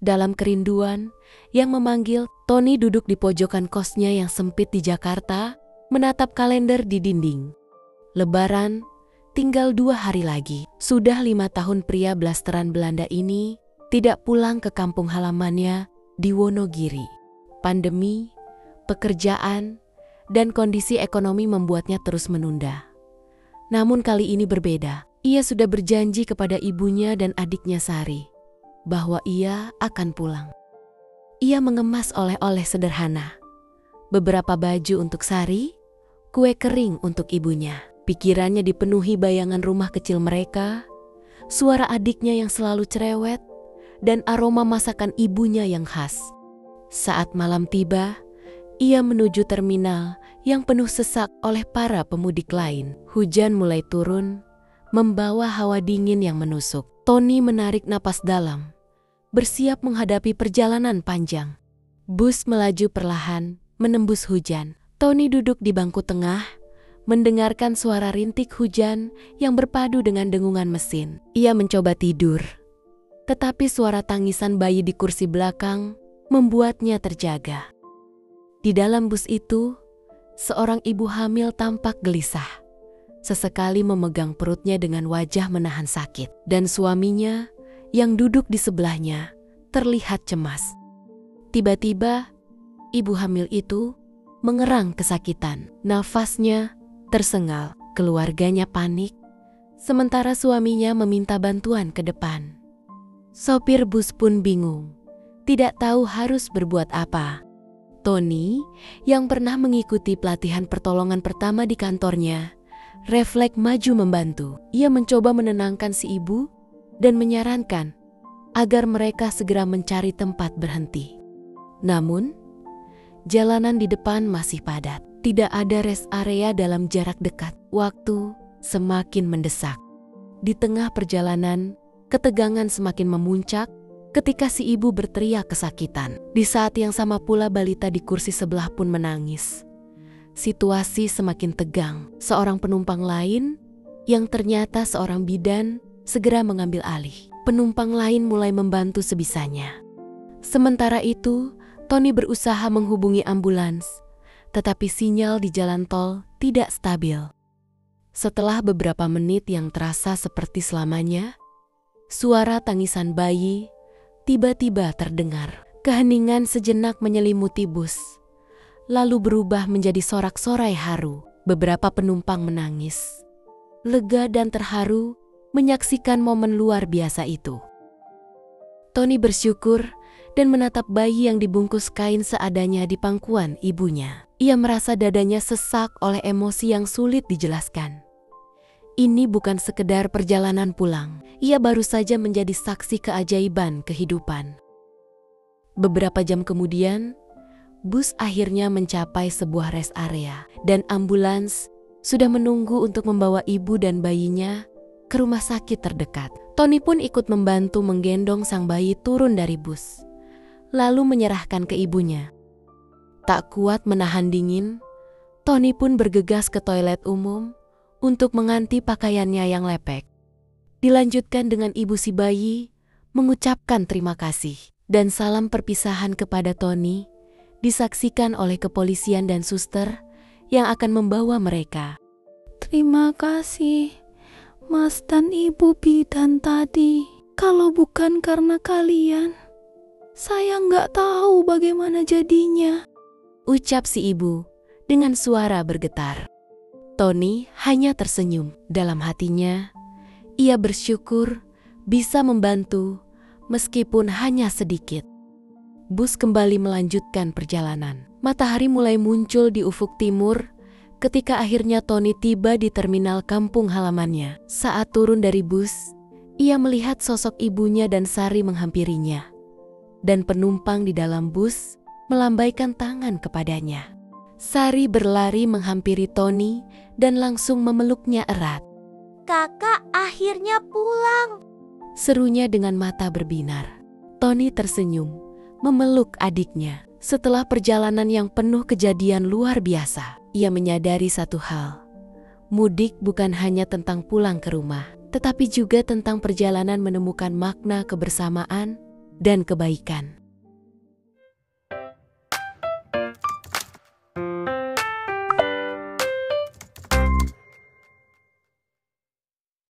Dalam kerinduan yang memanggil, Tony duduk di pojokan kosnya yang sempit di Jakarta, menatap kalender di dinding. Lebaran, tinggal 2 hari lagi. Sudah 5 tahun pria blasteran Belanda ini tidak pulang ke kampung halamannya di Wonogiri. Pandemi, pekerjaan, dan kondisi ekonomi membuatnya terus menunda. Namun kali ini berbeda. Ia sudah berjanji kepada ibunya dan adiknya Sari bahwa ia akan pulang. Ia mengemas oleh-oleh sederhana. Beberapa baju untuk Sari, kue kering untuk ibunya. Pikirannya dipenuhi bayangan rumah kecil mereka, suara adiknya yang selalu cerewet, dan aroma masakan ibunya yang khas. Saat malam tiba, ia menuju terminal yang penuh sesak oleh para pemudik lain. Hujan mulai turun, membawa hawa dingin yang menusuk. Tony menarik napas dalam, bersiap menghadapi perjalanan panjang. Bus melaju perlahan, menembus hujan. Tony duduk di bangku tengah, mendengarkan suara rintik hujan yang berpadu dengan dengungan mesin. Ia mencoba tidur, tetapi suara tangisan bayi di kursi belakang membuatnya terjaga. Di dalam bus itu, seorang ibu hamil tampak gelisah, sesekali memegang perutnya dengan wajah menahan sakit, dan suaminya yang duduk di sebelahnya terlihat cemas. Tiba-tiba, ibu hamil itu mengerang kesakitan. Nafasnya tersengal, keluarganya panik, sementara suaminya meminta bantuan ke depan. Sopir bus pun bingung, tidak tahu harus berbuat apa. Tony, yang pernah mengikuti pelatihan pertolongan pertama di kantornya, refleks maju membantu. Ia mencoba menenangkan si ibu dan menyarankan agar mereka segera mencari tempat berhenti. Namun, jalanan di depan masih padat. Tidak ada rest area dalam jarak dekat. Waktu semakin mendesak. Di tengah perjalanan, ketegangan semakin memuncak ketika si ibu berteriak kesakitan. Di saat yang sama pula balita di kursi sebelah pun menangis. Situasi semakin tegang. Seorang penumpang lain, yang ternyata seorang bidan, segera mengambil alih. Penumpang lain mulai membantu sebisanya. Sementara itu, Tony berusaha menghubungi ambulans, tetapi sinyal di jalan tol tidak stabil. Setelah beberapa menit yang terasa seperti selamanya, suara tangisan bayi tiba-tiba terdengar. Keheningan sejenak menyelimuti bus, lalu berubah menjadi sorak-sorai haru. Beberapa penumpang menangis, lega dan terharu menyaksikan momen luar biasa itu. Tony bersyukur dan menatap bayi yang dibungkus kain seadanya di pangkuan ibunya. Ia merasa dadanya sesak oleh emosi yang sulit dijelaskan. Ini bukan sekedar perjalanan pulang. Ia baru saja menjadi saksi keajaiban kehidupan. Beberapa jam kemudian, bus akhirnya mencapai sebuah rest area dan ambulans sudah menunggu untuk membawa ibu dan bayinya ke rumah sakit terdekat. Tony pun ikut membantu menggendong sang bayi turun dari bus, lalu menyerahkan ke ibunya. Tak kuat menahan dingin, Tony pun bergegas ke toilet umum untuk mengganti pakaiannya yang lepek. Dilanjutkan dengan ibu si bayi mengucapkan terima kasih, dan salam perpisahan kepada Tony disaksikan oleh kepolisian dan suster yang akan membawa mereka. Terima kasih, Mas dan Ibu bidan tadi. Kalau bukan karena kalian, saya nggak tahu bagaimana jadinya, ucap si ibu dengan suara bergetar. Tony hanya tersenyum. Dalam hatinya, ia bersyukur bisa membantu meskipun hanya sedikit. Bus kembali melanjutkan perjalanan. Matahari mulai muncul di ufuk timur ketika akhirnya Tony tiba di terminal kampung halamannya. Saat turun dari bus, ia melihat sosok ibunya dan Sari menghampirinya. Dan penumpang di dalam bus melambaikan tangan kepadanya. Sari berlari menghampiri Tony dan langsung memeluknya erat. "Kakak akhirnya pulang," serunya dengan mata berbinar. Tony tersenyum, memeluk adiknya. Setelah perjalanan yang penuh kejadian luar biasa, ia menyadari satu hal. Mudik bukan hanya tentang pulang ke rumah, tetapi juga tentang perjalanan menemukan makna kebersamaan dan kebaikan.